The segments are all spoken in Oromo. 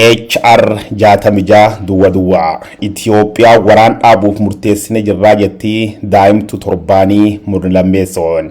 HR jaatamija duwwaa Itoophiyaa waraan dhaabuuf murteessine jirraa jetti daa'imtu torbaanii murlammeessoon.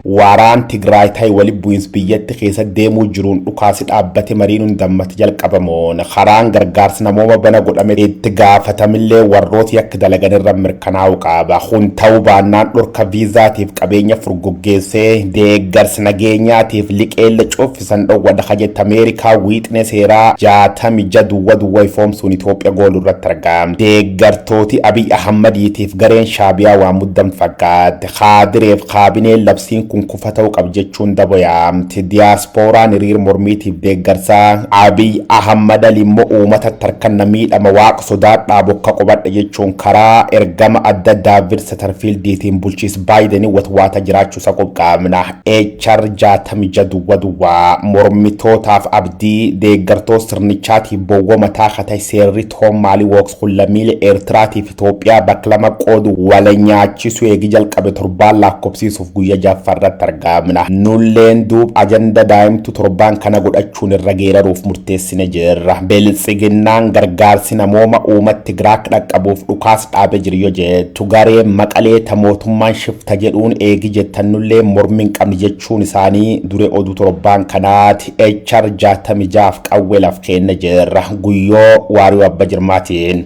Waraan Tigraay tay wali bu'ins biyyatti keessa deemuu jiruun dhukaasi dhaabbate mariinuun dammatti jalqabamoon karaan gargaarsa namooma bana godhame itti gaafatamillee warrooti akka dalagan irra mirkanaa'u qaba. Kun ta'uu baannaan dhorka viizaatiif qabeenya furguggeessee deeggarsa nageenyaatiif liqeella cuffisan dhowwadha kajetti Ameerikaa wiixne seeraa 66 duwwaa ifoomsuun Itoophiyaa gooluu irratti argama. Deeggartooti Abiy Ahmadiitiif gareen Shaabiyaa waan muddam fakkaate kaadireef kaabineen labsiin kufatau qabjechuun daboyaamti diasporaan hiriir mormiitiif deeggarsaa Abiy Ahmad limmo uummata tarkanna miidhama waaqa sodaadhaa bokka qobadha jechuun karaa ergama adda David Satterfieldiitiin bulchiis Baayidenii watwaata jiraachuu isa qophaa'amna. HR 66 duwwaa mormitootaaf abdii deeggartoo sirnichaatiif bowwa mataa katay seerri Tom Mali Works kullamiile Eertiraatiif Itoophiyaa baklama qoodu wala nyaachisu eegi jalqabe torbaan lakkoofsiisuuf guyyaa jaffarra targaamna. Nulleen duub ajanda daa'imtu torbaan kana godhachuun irra geeraruuf murteessine jirra. Beeltsiginnaan gargaarsi namooma uummatti Tigraak dhaqqabuuf dhukaas dhaabe jiryo jettu garee Maqalee mootummaan shifta jedhuun eegi jettan nullee mormin qabni jechuun isaanii dure oduu torbaan kanaati. HR 66 qawwee laf kenna jirra guyyoo waarii abba jirmaatiin.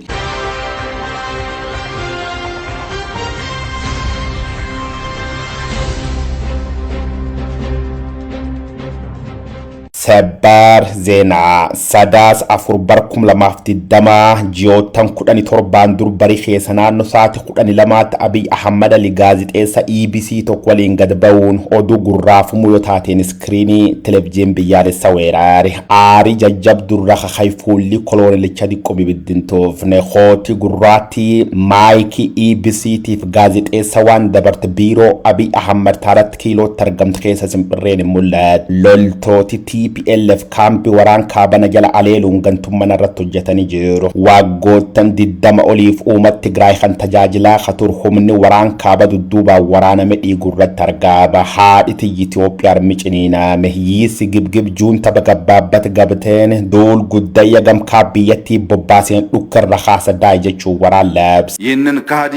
Sebar Zena Sadas afur barkum lamaaf diddama jiyootan 17 dur bari keessa naannoo saati 12 Abiy Ahmad Ali gaazixeessa EBC tokko waliin gad ba'uun oduu gurraafamu yoo taateen iskiriinii televiziyoon biyyaalessa weeraare aari jajjabdurra khayfuulli koloneelicha diqqoo bibiddintoofne hooti gurraatti maayikii EBC tiif gaazixeessa waan dabarte biiroo Abiy Ahmad taaratti kiiloo targamte keessa simpirreen mul'at loltooti TPLF kampi waraan kaabana jala aleeluun gantumman irratti hojjetanii jiru. Waggoottan 20 oliif uummata Tigraay kan tajaajilaa khatur humni waraan kaaba dudduubaa waraaname dhiigurratti argama. Haadhiti Itoophiyaa armiciniinaame yiisi gibgib juunta bagabbaabbat gabteen dool guddayya gamkaa biyyattii bobbaaseen dhukkarra khaasadaa jechuu waraan labs. ይህንን ካዲ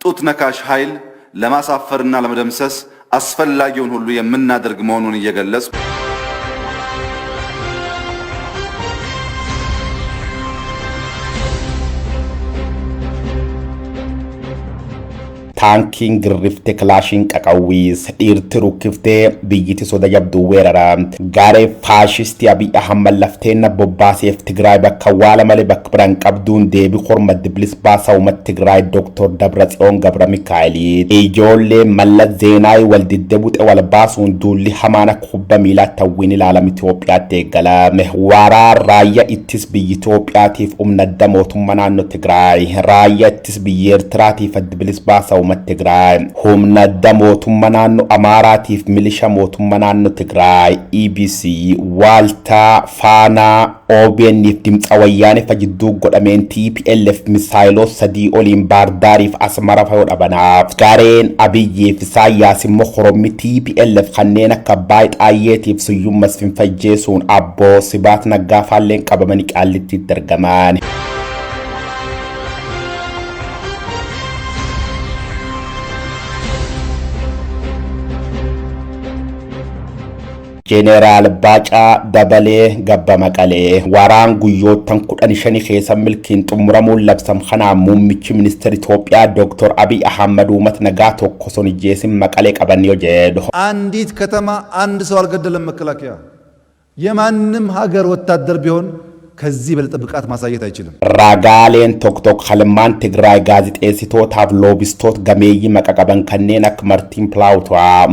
ጡት ነካሽ ኃይል ለማሳፈርና ለመደምሰስ አስፈላጊውን ሁሉ የምናደርግ መሆኑን እየገለጽኩ Tankiin girrifte kilaashiin qaqawwiis dhiirti rukkiftee biyyiti soda jabduu weerara garee faashistii Abiy Ahmad lafteenna bobbaaseef Tigraay bakka waala malee bakka biraan qabduun deebii korma diblis baasaa uummata Tigraay Dr. Dabratsiyoon Gabra Mikaa'elii ijoollee Mallas Zeenaay wal diddeebuuxe wal baasuun duulli hamaan akka kubba miilaatti hawwiin ilaalama Itoophiyaatti eegalame. Waraa raayyaa ittis biyyi Itoophiyaatiif humna adda mootummaa naannoo Tigraay raayyaa ittis biyyi Eertiraatiif adda bilis baasaa Tigraay humna adda mootummaa naannoo Amaaraatiif milisha mootummaa naannoo Tigraay EBC Waaltaa Faanaa OBN'if dimtsa wayyaane fajidduu godhameen TPLF misaayiloo 3 oliin Baardaariif Asmara fayoo dhabanaaf gareen Abiyyiif Isaayyaas immoo Horommi TPLF kanneen akka Baay Xaayyeetiif Suyyum Masfin fajjeesuun Abboo Sibaat Naggaa faalleen qabamanii Qaallittiitti argaman. General Baca Dabale Gabba Maqalee waraan guyyoottan 15 keessa milkiin xumuramuun labsam kanaa muummichi ministeera Itoophiyaa Dr. Abiy Ahmad uummata nagaa tokko sonijjeesin Maqalee qabanii jedhu አንዲት ከተማ አንድ ሰው አልገደለም መከላከያ የማንም ሀገር ወታደር ቢሆን ከዚህ በለጠ ብቃት ማሳየት አይችልም። ራጋሌን ቶክቶክ ኸልማን ትግራይ ጋዜጤሲቶታፍ ሎቢስቶት ገሜይ መቀቀበን ከኔን አክ ማርቲን ፕላውቷ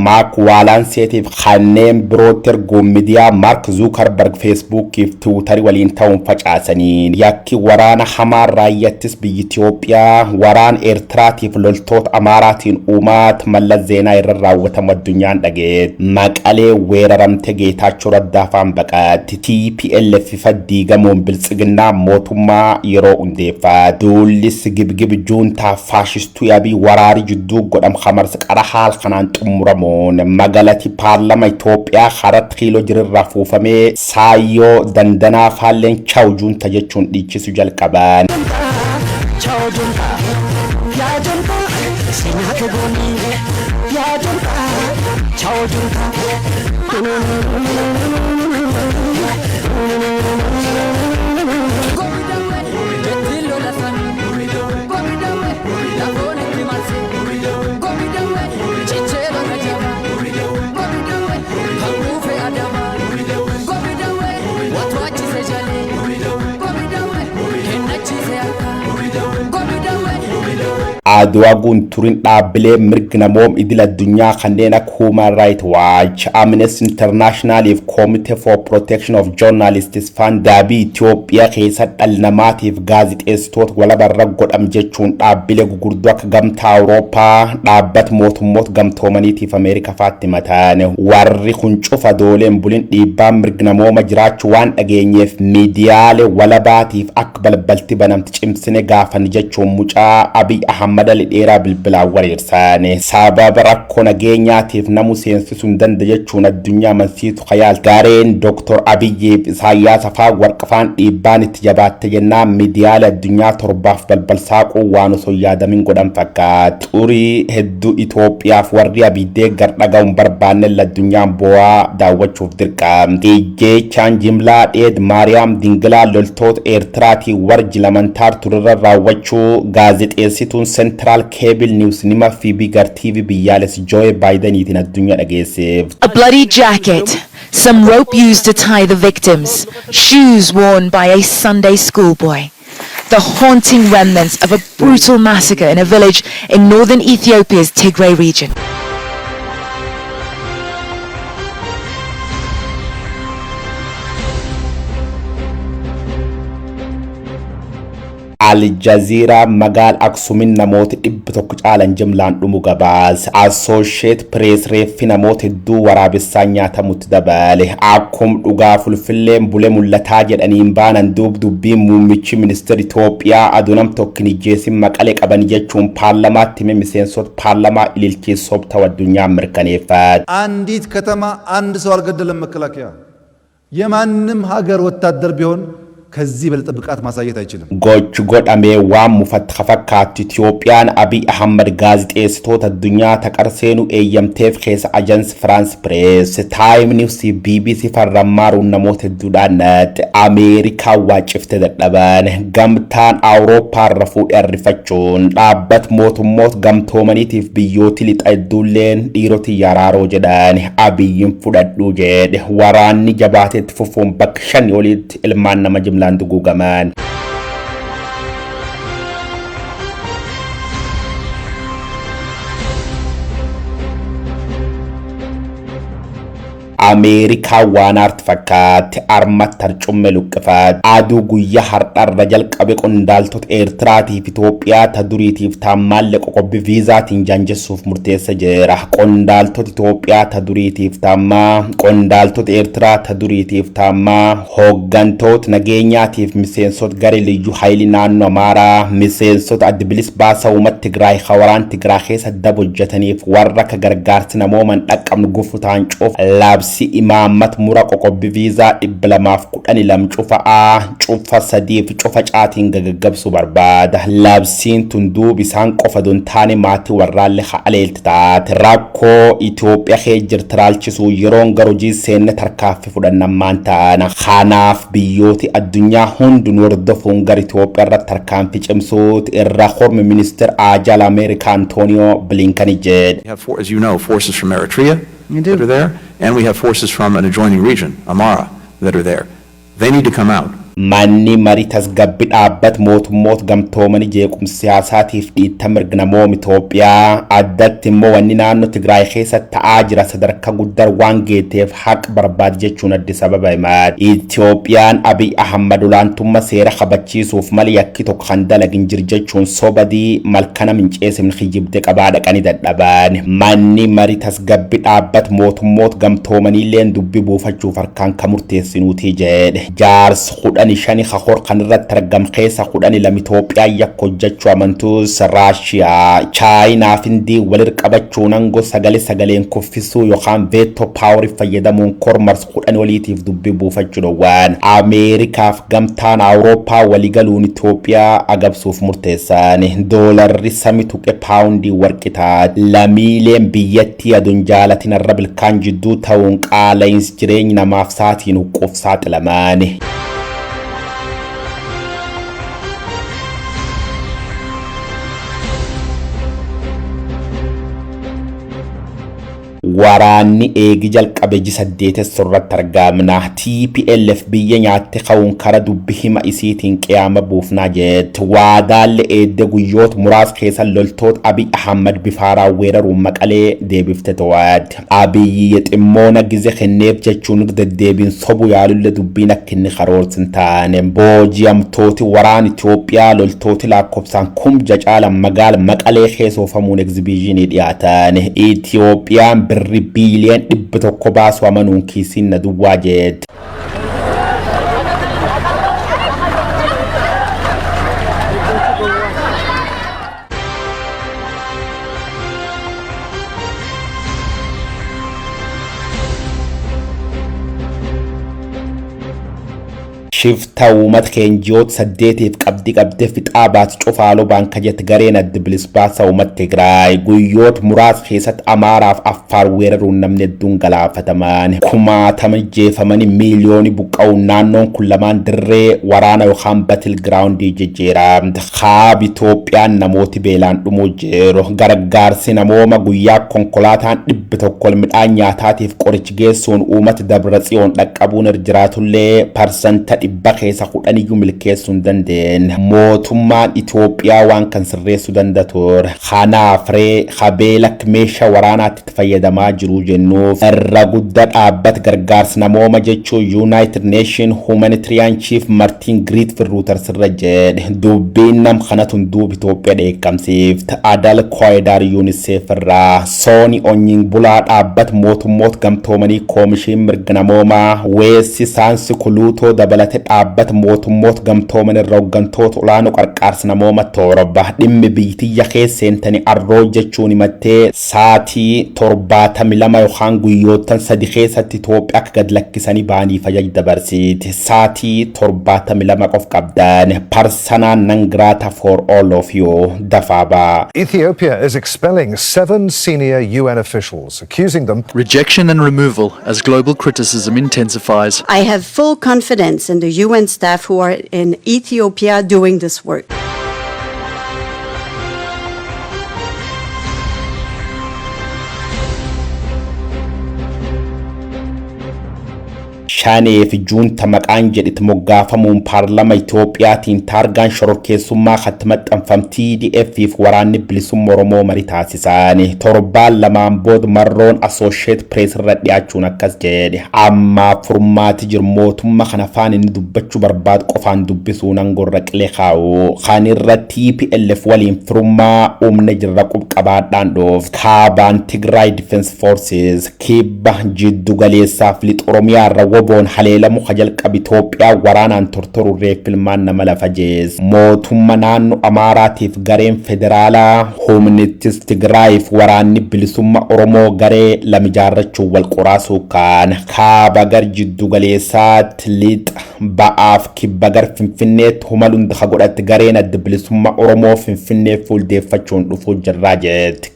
ማክ ዋላንሴቲፍ ኸኔም ብሮተር ጎሚዲያ ማርክ ዙከርበርግ ፌስቡክ ይፍ ትዊተር ወሊን ታውን ፈጫሰኒን ያኪ ወራና ሐማር ራየትስ በኢትዮጵያ ወራን ኤርትራቲፍ ሎልቶት አማራቲን ኡማት መለስ ዜና ይረራወተ መዱኛን ደጌት መቀሌ ወረረምተ ጌታቸው ረዳፋን በቃ TPLF ፈዲገሞ filannoon biltsiginnaa mootummaa yeroo hundeeffaa duullis gibgib juuntaa faashistuu Abiy waraari jidduu godham khamarsa qara haal kanaan xumuramuun magaalati paarlama Itoophiyaa harat kiiloo jirirraa fuufamee saayyoo dandanaa faalleen chaw juunta jechuun dhiichisu jalqaban. Adwa gunturin dhaabbilee mirga namoom idil addunyaa kanneen akka Human Rights Watch, Amnesty International fi Committee for Protection of Journalists Fund daabii Itoophiyaa keessa dhala namaatiif gaazexeessitoota walabarra godham jechuun dhaabbilee gurguddoo akka gamtaa Awurooppaa dhaabbata mootummoota gamtoomaniitiif Ameerikaa faatti mataan warri kun cufa dooleen bulin dhiibbaa mirga namooma jiraachuu waan dhageenyeef miidiyaalee walabaatiif akka balbalti banamti cimsine gaafan jechuun mucaa Abiy Ahmad dheeraa bilbilaa wareersaane sababa rakkoo nageenyaatiif namu seensisuun dandayachuun addunyaa mansiitu khayaal gaareen Dr. Abiy Isaayyaas afaa warqafaan dhiibbaan itti jabaatte jennaan miidiyaalee addunyaa torbaaf balbal saaquu waan osoo yaadamin godhan fakkaata xurii hedduu Itoophiyaaf warri Abiy gardhagaa'uun barbaanne addunyaan bu'aa daawwachuuf dirqamti jechaan jimlaa dheed Maariyaam Dingilaa loltoota Eertiraatii warji lamantaar turirra raawwachuu gaazexeessituun Central Cable News nima fi bigar TV biyyales Joe Biden itin addunya dhageessif. A bloody jacket, some rope used to tie the victims, shoes worn by a Sunday schoolboy. The haunting remnants of a brutal massacre in a village in northern Ethiopia's Tigray region. Al Jazeera magal aksumin namoota dhibba tokko caalan jimlaan dhumu gabaas Associate Press reeffi namoota hedduu waraabessaa nyaatamutti dabale akkum dhugaa fulfilleen bulee mul'ataa jedhaniin baanan dubbiin muummichi ministeera Itoophiyaa adunam tokkini jeesin maqalee qaban jechuun paarlamaatti miseensota paarlamaa ililchiisoof ta'u addunyaa mirkaneeffat. አንዲት ከተማ አንድ ሰው አልገደለም መከላከያ የማንም ሀገር ወታደር ቢሆን ከዚህ በልጥ ብቃት ማሳየት አይችልም ጎች ጎዳሜ ዋም ሙፈት ኸፈካት ኢትዮጵያን አቢይ አህመድ ጋዜጤስቶት አዱኛ ተቀርሴኑ ኤየምቴፍ ኬስ አጀንስ ፍራንስ ፕሬስ ታይም ኒውስ ቢቢሲ ፈረማሩ ነሞት ዱዳነት አሜሪካ ዋጭፍት ተደቀበን ገምታን አውሮፓ ረፉ ያርፈቹን ዳበት ሞት ገምቶመኒቲፍ ቢዮቲ ሊጣይዱሌን ዲሮቲ ያራሮ ጀዳን አቢይን ፉደዱ ጀድ ወራኒ ጀባቴት ፉፉን በክሸን yolit ilman nama jimlan dugugaman Amerika waan artifakkaat armat tarcumme luqqifat aduu guyyaa har'arra jalqabe qondaaltota Eertiraatiif Itoophiyaa ta duriitiif taammalle qoqqobbi viizaatiin jaanjessuuf murteessa jira qondaaltota Itoophiyaa ta duriitiif taammaa qondaaltota Eertiraa ta duriitiif taammaa hooggantoota nageenyaatiif miseensota garee liyyuu haayilii naannoo Amaaraa miseensota adda bilisa baasaa uummata Tigraay hawaraan Tigraay keessa daba hojjetaniif warra ka gargaarsi namooman dhaqqabnu gufutaan cuuf labsi imaamat mura qoqqobbi viizaa dhibbalamaaf kudhani lam cufa sadiif cufa caatiin gagaggabsu barbaada labsiin tunduub isaan qofa dontaane maatii warraalle ha'aleelti taate rakkoo Itoophiyaa kee jirtiraalchisuu yeroon garojii seenne tarkaaffi fudhannammaan taana kanaaf biyyooti addunyaa hundun wardofuun gar Itoophiyaa irratti tarkaanfi cimsuuti irra hormi ministeer aajal Ameerikaa Antonio Blinken jedhe. As you know, forces from Eritrea that are there, and we have forces from an adjoining region, Amara, that are there. They need to come out. Manni maritas gabbi dhaabbat mootummoota gamtoomanii jeequmsa siyaasaatiif dhiitta mirga namoota Itoophiyaa addatti immoo wanni naannoo Tigraay keessa ta'aa jira sadarkaa guddaa waan geeteef haq barbaad jechuun addi sababa himaat Itoophiyaan Abiy Ahmad olaantummaa seera kabachiisuuf mali yakki tokko kan dalagin jir jechuun sobadii malkana minceesimni kijibde qabaa dhaqanii dadhaban manni maritas gabbi dhaabbat mootummoota gamtoomanii leen dubbi buufachuuf harkaan kan murteessinuuti jedhe jaars kudhani shani khakor kanirratti argam keessa kudhani lam Itoophiyaa yakka hojjechuu amantus Raashiyaa Chaayinaa fi Hindii walir qabachuun aangoo sagaleen kuffisuu yookaan veto power fayyadamuun kormars kudhani waliitiif dubbii buufachuu dhowwaan Ameerikaaf gamtaan Awurooppaa waligaluun Itoophiyaa agabsuuf murteessan doolarri sami tuqe paawundii warqitaa lamiileen biyyattii aduun jaalatin arra bilkaan jidduu ta'uun qaala'insi jireenya namaaf saatiin huquuf saaxilaman. waraanni eegi jalqabe ji 8 sorratti argamna TPLF biyya nyaatte ka'uun kara dubbi hima isiitiin qiyaama buufnaa jet waadaalle eedde guyyoot muraas keessa loltoot Abiy Ahmad bifaaraa weeraruun maqalee deebifte to'aad Abiyyi ximmoona gize kenneef jechuun deddeebiin sobu yaalulle dubbiin akkinni karoorsin taane booji'amtooti waraan Itoophiyaa loltooti lakkoofsaan kumja caalan magaala maqalee keessoofamuun egzibiishinii dhiyaatan Itoophiyaan birri biiliyoon 100 baasu amanuun kiisiin na duwwaa jet. shifta uumat keenjiyoot 8 qabdi fixaabaat cufaaloo baanka jet gareen adda bilisbaasa uumat Tigraay guyyoot muraas keessatti Amaaraaf Affaar weeraruun namni hedduun galaafataman kumaatama jeefamanii miiliyoonii buqqa'uun naannoon kun lamaan dirree waraana yookaan batil giraawundii jijjiiramte kaaba Itoophiyaan namooti beelaan dhumuu jiru gargaarsi namooma guyyaa konkolaataan 100 midhaan nyaataatiif qorichi geessuun uumat Dabratsiyoon dhaqqabuun jiraatullee parsanta dhibba keessa kudhaniyyuu milkeessuun dandeen mootummaan Itoophiyaa waan kan sirreessuu danda'uur kanaaf qabeelak meeshaa waraanaatti fayyadamaa jiru jennuuf irra guddaa dhaabbat gargaarsi namooma jechuun United Nation Humanitarian Chief Martin Griffiths sirra jedhe dubbiin nam kanatun duub Itoophiyaa dheekkamsiifte Adal Koydaar UNICEF irraa Sooni Onyin bulaa dhaabbat mootummoota gamtoomanii koomishiin mirga namoomaa weessi saansi kuluutoo dabalate dhaabbat mootummoota gamtooman irra hoggantoota olaanoo qarqaarsa namooma torba dhimmi biyyatiyya keesseentanii arroo jechuun himattee saatii 72 yookaan guyyootan 3 keessatti Itoophiyaa akka gad lakkisanii baanii fayyada dabarsiiti saatii 72 qof qabdan personal non grata for all of you dafaba. Ethiopia is expelling 7 senior UN officials, accusing them rejection and removal as global criticism intensifies. I have full confidence in the UN staff who are in Ethiopia doing this work. shaneef juunta maqaan jedhit moggaafamuun paarlama Itoophiyaatiin taargaan shororkeessummaa khatmaxxanfamtii TDF waraanni bilisummaa Oromoo marii taasisan torbaan lamaan booda marroon Associate Press irra dhiyaachuun akkas jedhe amma furmaati jirmootummaa kana afaan inni dubbachuu barbaad qofaan dubbisuun angorra qilee kaa'u kan irra TPLF waliin furmaa umne jirra qubqabaadhaan dhoof kaabaan Tigray Defense Forces kibba jiddu galeessaaf lix Oromiyaa irra boon haleela mukhajal qab Itoophiyaa waraanaan tortoru reefilmaan nama lafa jees mootummaa naannoo Amaaraatiif gareen federaalaa humnittis Tigraayiif waraanni bilisummaa Oromoo garee lamijaarrachuu wal qoraasuu kaan kaaba gar jiddu galeessaatti lix ba'aaf kibba gar Finfinneetti humalunda godhatti gareen adda bilisummaa Oromoo Finfinnee fuuldeeffachuun dhufuu jirraa jeetti.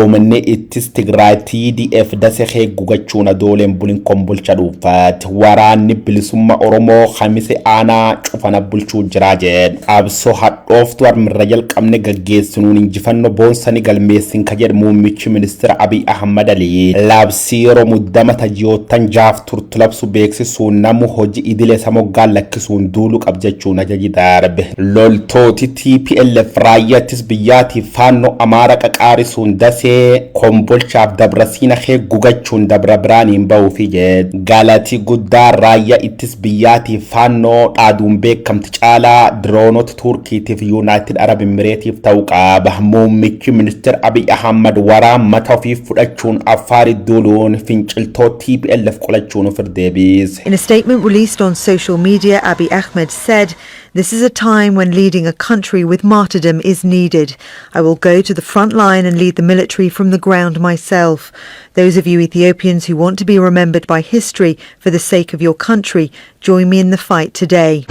OMN ittis Tigraay TDF dasee gugachuun adooleen bulin kombolcha dhuunfaat waraanni bilisummaa Oromoo Khamise aanaa cufana bulchuu jira jedhe absoo hadhooftu armirra jalqabne gaggeessinuun injifannoo boonsanii galmeessin ka jedhu muummichi ministeera Abiy Ahmad Ali labsii yeroo muddama tajiyootan jaaf turtu labsu beeksisuun namu hojii idilee samoggaan lakkisuun duulu qabjechuun ajaji darbe loltooti TPLF raayyaattis biyyaati faannoo Amaara qaqaarisuun dasee kombolchaaf dabrasiina kee gugachuun dabra biraaniin ba'uufi jedhe galati guddaa raayyaa ittis biyyaati faannoo dhaaduun beekamti caalaa diroonota Turkiitiif United Arab Emirates ta'uu qaba muummichi ministeera Abiy Ahmad waraan mata ofii fudhachuun Affaar duuluun finciltoo TPLF qolachuun of deebise. In a statement released on social media, Abiy Ahmed said, "This is a time when leading a country with martyrdom is needed. I will go to the front line and lead the military from the ground myself. Those of you Ethiopians who want to be remembered by history for the sake of your country, join me in the fight today."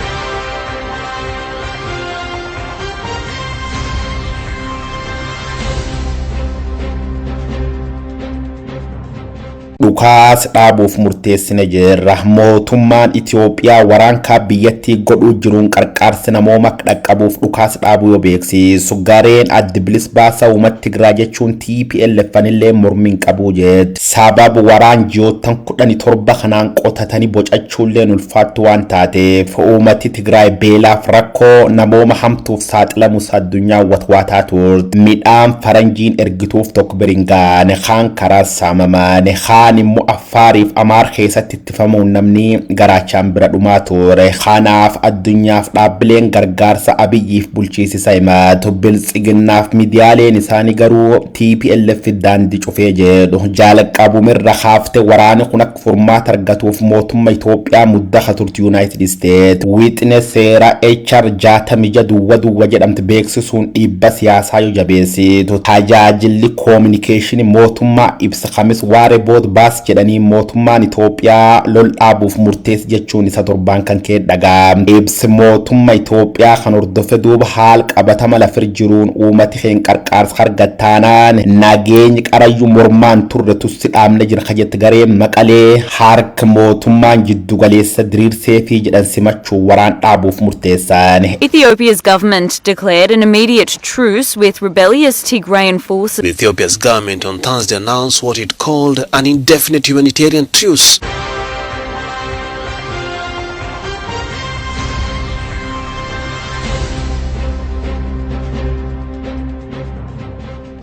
Dhukaas dhaabuuf murteessine jirra mootummaan Itoophiyaa waraankaa biyyattii godhuu jiruun qarqaarsi namooma dhaqqabuuf dhukaas dhaabuu yoo beeksisu gareen addi bilis baasaa uummata Tigraay jechuun TPLF illee mormiin qabuu jedhe sababa waraan ji'oottan 17 kanaan qotatanii bocachuulleen ulfaattu waan taateef uummati Tigraay beelaaf rakkoo namooma hamtuuf saaxilamus addunyaa watwaataa turte midhaan faranjiin ergituuf tokko biringaan kaan karaa saamamaan kaan immoo Affaariif Amaar keessatti ittifamuun namni garaachaan bira dhumaa ture kanaaf addunyaaf dhaabbileen gargaarsa Abiyyiif bulchiisisa himatu biltsiginnaaf miidiyaaleen isaanii garuu TPLF daandii cufee jedhu jaalaqabumirra haafte waraana kun akka furmaata argatuuf mootummaa Itoophiyaa muddaa turte United States wiixne seera HR 66 duwwaa jedhamte beeksisuun dhiibba siyaasaa yoo jabeessitu tajaajilli communication mootummaa ibsa Khamis waaree booda baas jedhanii mootummaan Itoophiyaa lol dhaabuuf murteessi jechuun isa torbaan kan kee dhagaa ibsi mootummaa Itoophiyaa kan hordofe duuba haal qabatama lafir jiruun uummati keen qarqaarsa argattaanaan nageenyi qarayyuu mormaan turre tussi dhaamne jira kajetti garee Maqalee harka mootummaan jiddu galeessa diriirsee fi jedhan simachuu waraan dhaabuuf murteessan. Ethiopia's government declared an immediate truce with rebellious Tigrayan forces. Ethiopia's government on Thursday announced what it called an indefinite humanitarian truce.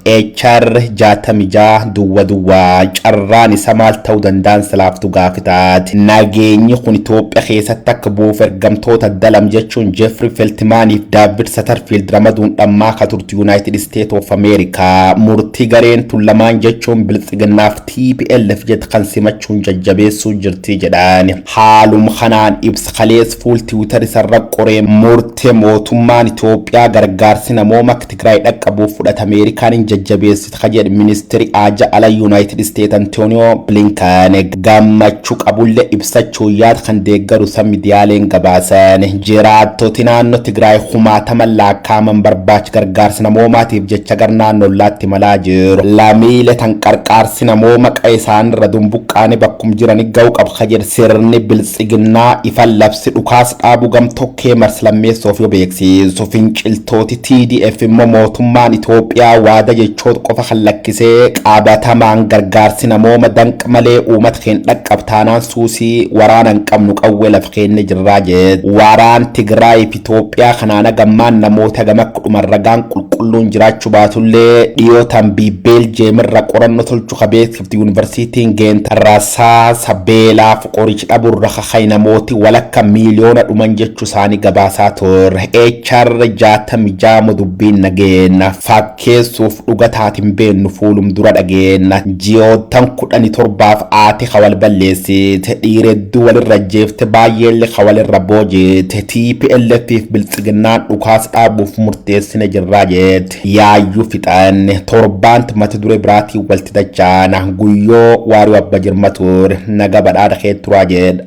HR 66 duwwaa carraan isa maal ta'uu danda'an salaaftu gaafitaati nageenyi kun Itoophiyaa keessatti akka buuf ergamtoota dalam jechuun Jeffrey Feltmaniif David Satterfield ramaduun dhammaa ka turte United States of America murtii gareen tullamaan jechuun biltsiginnaaf TPLF jet kan simachuun jajjabeessuu jirti jedhaan haalum kanaan ibsa kalees fuul Twitter isarra qoree murtee mootummaan Itoophiyaa gargaarsi namooma Tigraay dhaqqabuuf fudhata Ameerikaan jajjabeessit kajed ministeri aja ala United States Antonio Blinken gammachuu qabulle ibsachuu yaad kan deeggaru sa miidiyaaleen gabaasan jiraattoti naannoo Tigraay kumaatama lakkaa'aman barbaach gargaarsi namoomaatiif jecha gar naannollaatti malaa jiru lamiilee tan qarqaarsi namooma qaisaan irra dumbuqqaane bakkum jirani ga'u qab kajed sirni biltsiginnaa ifan labsi dhukaas dhaabu gamtokkee marslammeessoof yoo beeksisu finciltooti TDF immoo mootummaan Itoophiyaa waada jechoot qofa khallakkisee qaabatamaan gargaarsi namooma danq malee uummata keen dhaqqabtaanaan suusii waraanan qabnu qawwee laf keenne jirraa jedhe waraan Tigraay Itoophiyaa kanaana gammaan namoota gamakku dhumarragaan qulqulluun jiraachuu baatullee dhiyootan Beeljeemirra qorannoo tolchu kabeeksifti yuunivarsiitiin Geent rasaa sabbeelaaf qorichi dhaburra kakhay namooti walakka miiliyoona dhuman jechuu isaanii gabaasaa ture HR 66 dubbiin nageenya fakkeessuuf dhugataatiin beennu fuulum dura dhageenya ji'oottan 17 aati khawal balleessite dhiiredduu walirra jeefte baay'eellee khawalirra boojeete TPLF fi biltsiginnaan dhukaas dhaabuuf murteessine jirraa jeete yaayyuu fixanne torbaanti mata dure biraatii walti dachaana guyyoo waarii abba jirma ture naga badhaadha keetturaa jedha.